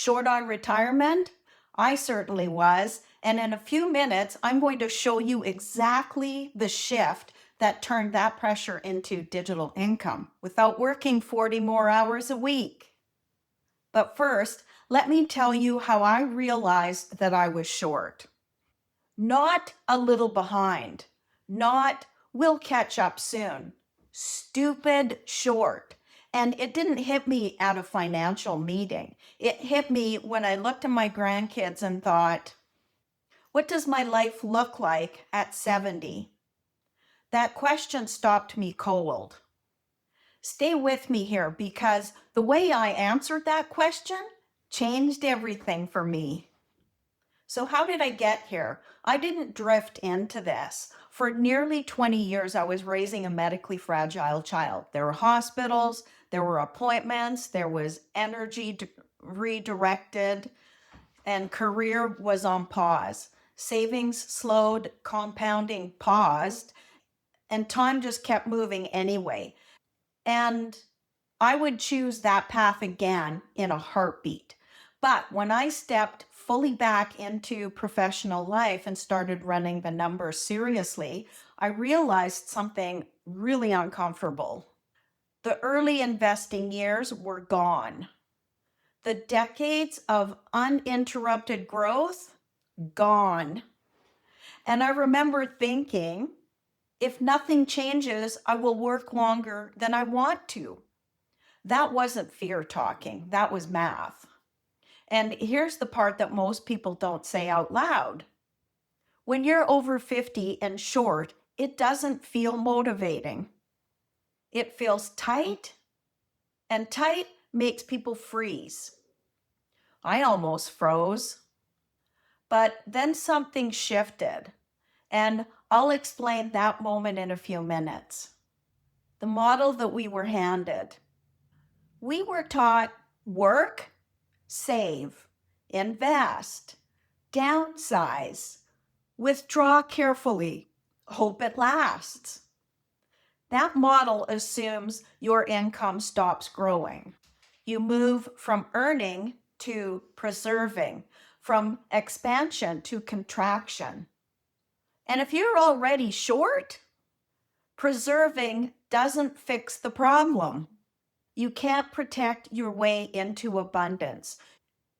Short on retirement? I certainly was. And in a few minutes, I'm going to show you exactly the shift that turned that pressure into digital income without working 40 more hours a week. But first, let me tell you how I realized that I was short. Not a little behind, not we'll catch up soon. Stupid short. And it didn't hit me at a financial meeting. It hit me when I looked at my grandkids and thought, what does my life look like at 70? That question stopped me cold. Stay with me here because the way I answered that question changed everything for me. So, how did I get here? I didn't drift into this. For nearly 20 years, I was raising a medically fragile child. There were hospitals, there were appointments, there was energy redirected, and career was on pause. Savings slowed, compounding paused, and time just kept moving anyway. And I would choose that path again in a heartbeat. But when I stepped fully back into professional life and started running the numbers seriously, I realized something really uncomfortable. The early investing years were gone. The decades of uninterrupted growth, gone. And I remember thinking, if nothing changes, I will work longer than I want to. That wasn't fear talking, that was math. And here's the part that most people don't say out loud. When you're over 50 and short, it doesn't feel motivating. It feels tight, and tight makes people freeze. I almost froze, but then something shifted, and I'll explain that moment in a few minutes. The model that we were handed. We were taught work, save, invest, downsize, withdraw carefully, hope it lasts. That model assumes your income stops growing. You move from earning to preserving, from expansion to contraction. And if you're already short, preserving doesn't fix the problem. You can't protect your way into abundance.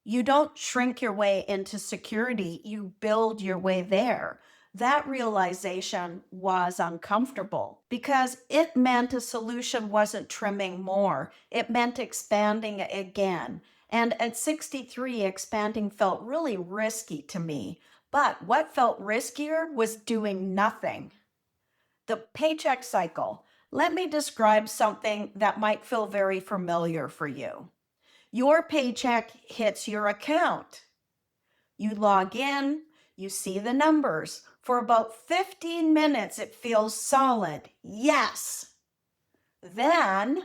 You don't shrink your way into security, you build your way there. That realization was uncomfortable because it meant a solution wasn't trimming more, it meant expanding again. And at 63, expanding felt really risky to me. But what felt riskier was doing nothing. The paycheck cycle. Let me describe something that might feel very familiar for you. Your paycheck hits your account. You log in, you see the numbers. For about 15 minutes, it feels solid. Yes. Then,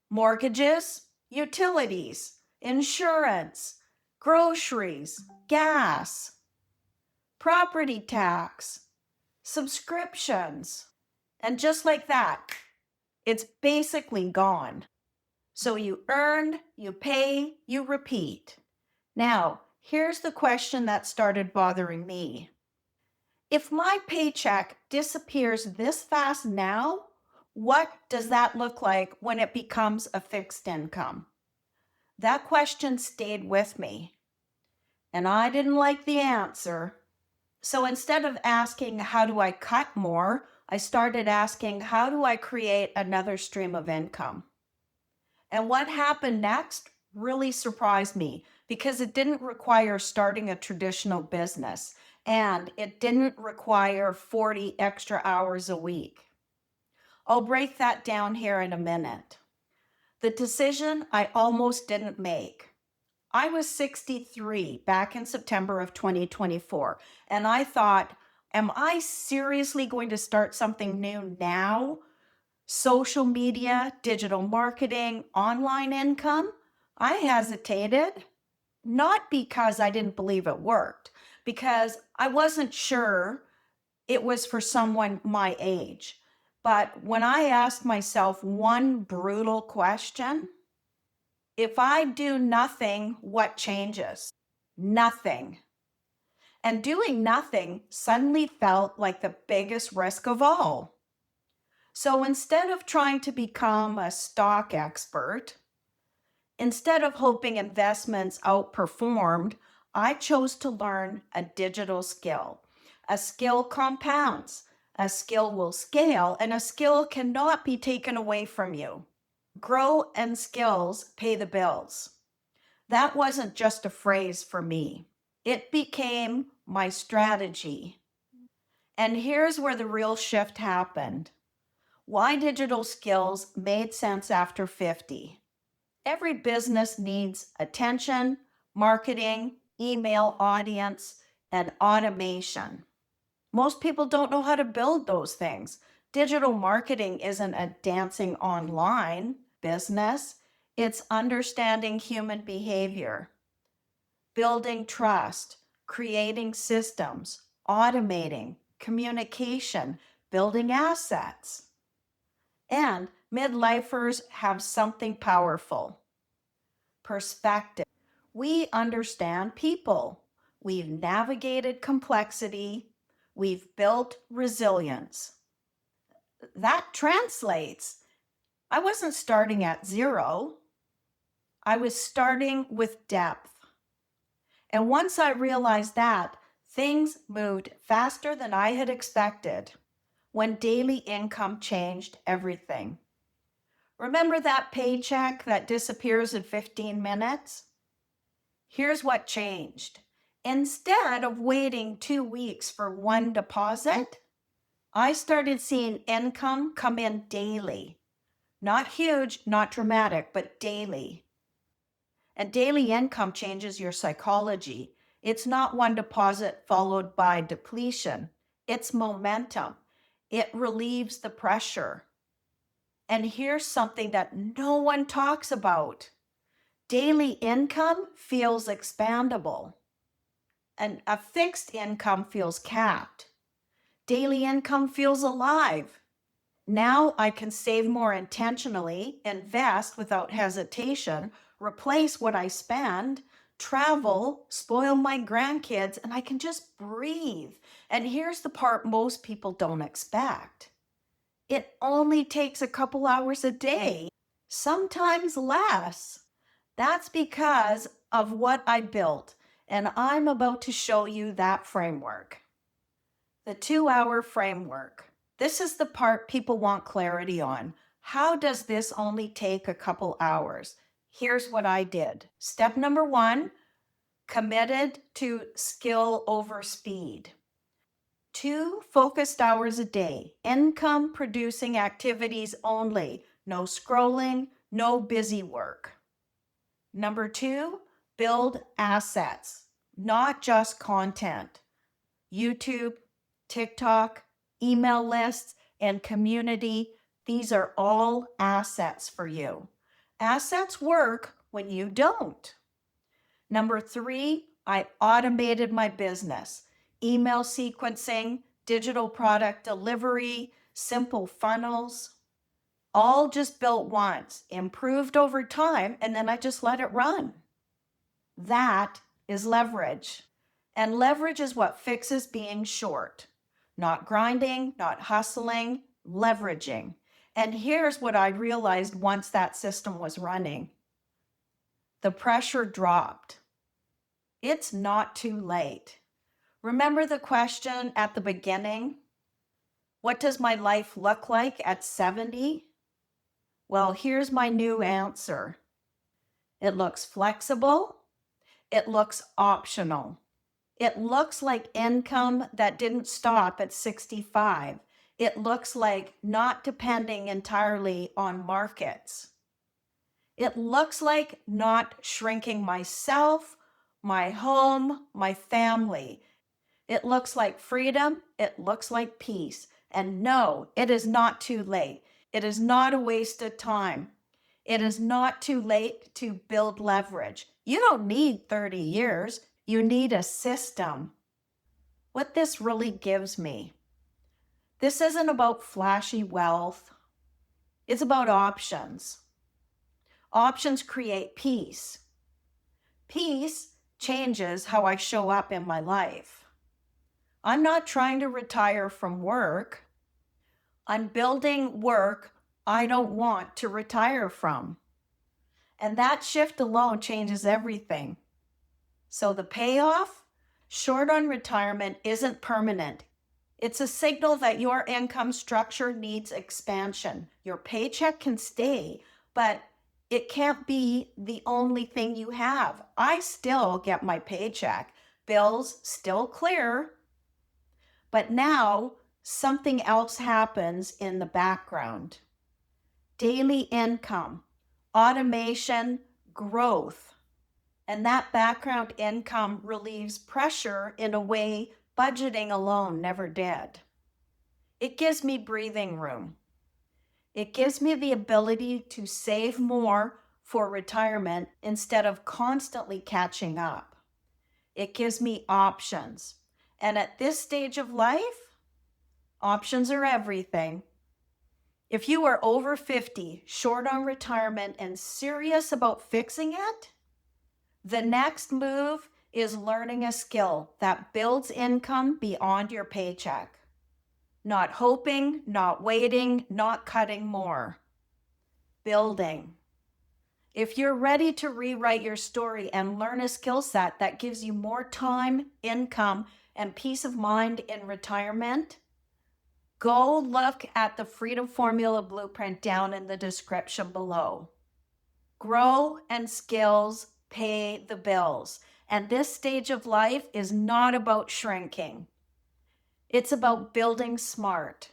mortgages, utilities, insurance, groceries, gas, property tax, subscriptions. And just like that, it's basically gone. So you earn, you pay, you repeat. Now, here's the question that started bothering me. If my paycheck disappears this fast now, what does that look like when it becomes a fixed income? That question stayed with me, and I didn't like the answer. So instead of asking, how do I cut more? I started asking, how do I create another stream of income? And what happened next really surprised me because it didn't require starting a traditional business and it didn't require 40 extra hours a week. I'll break that down here in a minute. The decision I almost didn't make. I was 63 back in September of 2024, and I thought, am I seriously going to start something new now? Social media, digital marketing, online income? I hesitated, not because I didn't believe it worked, because I wasn't sure it was for someone my age. But when I asked myself one brutal question, If I do nothing, what changes? Nothing. And doing nothing suddenly felt like the biggest risk of all. So instead of trying to become a stock expert, instead of hoping investments outperformed, I chose to learn a digital skill. A skill compounds, a skill will scale, and a skill cannot be taken away from you. Grow and skills pay the bills. That wasn't just a phrase for me, it became my strategy. And here's where the real shift happened. Why digital skills made sense after 50. Every business needs attention, marketing, email audience, and automation. Most people don't know how to build those things. Digital marketing isn't a dancing online business, it's understanding human behavior, building trust, creating systems, automating, communication, building assets. And midlifers have something powerful: perspective. We understand people. We've navigated complexity. We've built resilience. That translates. I wasn't starting at zero. I was starting with depth. And once I realized that, things moved faster than I had expected when daily income changed everything. Remember that paycheck that disappears in 15 minutes? Here's what changed. Instead of waiting 2 weeks for one deposit, I started seeing income come in daily. Not huge, not dramatic, but daily. And daily income changes your psychology. It's not one deposit followed by depletion. It's momentum. It relieves the pressure. And here's something that no one talks about. Daily income feels expandable, and a fixed income feels capped. Daily income feels alive. Now I can save more intentionally, invest without hesitation, replace what I spend, travel, spoil my grandkids, and I can just breathe. And here's the part most people don't expect. It only takes a couple hours a day, sometimes less. That's because of what I built, and I'm about to show you that framework. The 2-hour framework. This is the part people want clarity on. How does this only take a couple hours? Here's what I did. Step number 1, committed to skill over speed. 2 focused hours a day, income producing activities only. No scrolling, no busy work. Number 2, build assets, not just content. YouTube, TikTok, email lists, and community, these are all assets for you. Assets work when you don't. Number 3, I automated my business. Email sequencing, digital product delivery, simple funnels, all just built once, improved over time, and then I just let it run. That is leverage. And leverage is what fixes being short. Not grinding, not hustling, leveraging. And here's what I realized once that system was running. The pressure dropped. It's not too late. Remember the question at the beginning? What does my life look like at 70? Well, here's my new answer. It looks flexible. It looks optional. It looks like income that didn't stop at 65. It looks like not depending entirely on markets. It looks like not shrinking myself, my home, my family. It looks like freedom. It looks like peace. And no, it is not too late. It is not a waste of time. It is not too late to build leverage. You don't need 30 years. You need a system. What this really gives me, this isn't about flashy wealth. It's about options. Options create peace. Peace changes how I show up in my life. I'm not trying to retire from work. I'm building work I don't want to retire from. And that shift alone changes everything. So the payoff, short on retirement, isn't permanent. It's a signal that your income structure needs expansion. Your paycheck can stay, but it can't be the only thing you have. I still get my paycheck. Bills still clear. But now something else happens in the background. Daily income, automation, growth. And that background income relieves pressure in a way budgeting alone never did. It gives me breathing room. It gives me the ability to save more for retirement instead of constantly catching up. It gives me options. And at this stage of life, options are everything. If you are over 50, short on retirement, and serious about fixing it, the next move is learning a skill that builds income beyond your paycheck. Not hoping, not waiting, not cutting more. Building. If you're ready to rewrite your story and learn a skill set that gives you more time, income, and peace of mind in retirement, go look at the Freedom Formula Blueprint down in the description below. Grow and skills pay the bills. And this stage of life is not about shrinking. It's about building smart.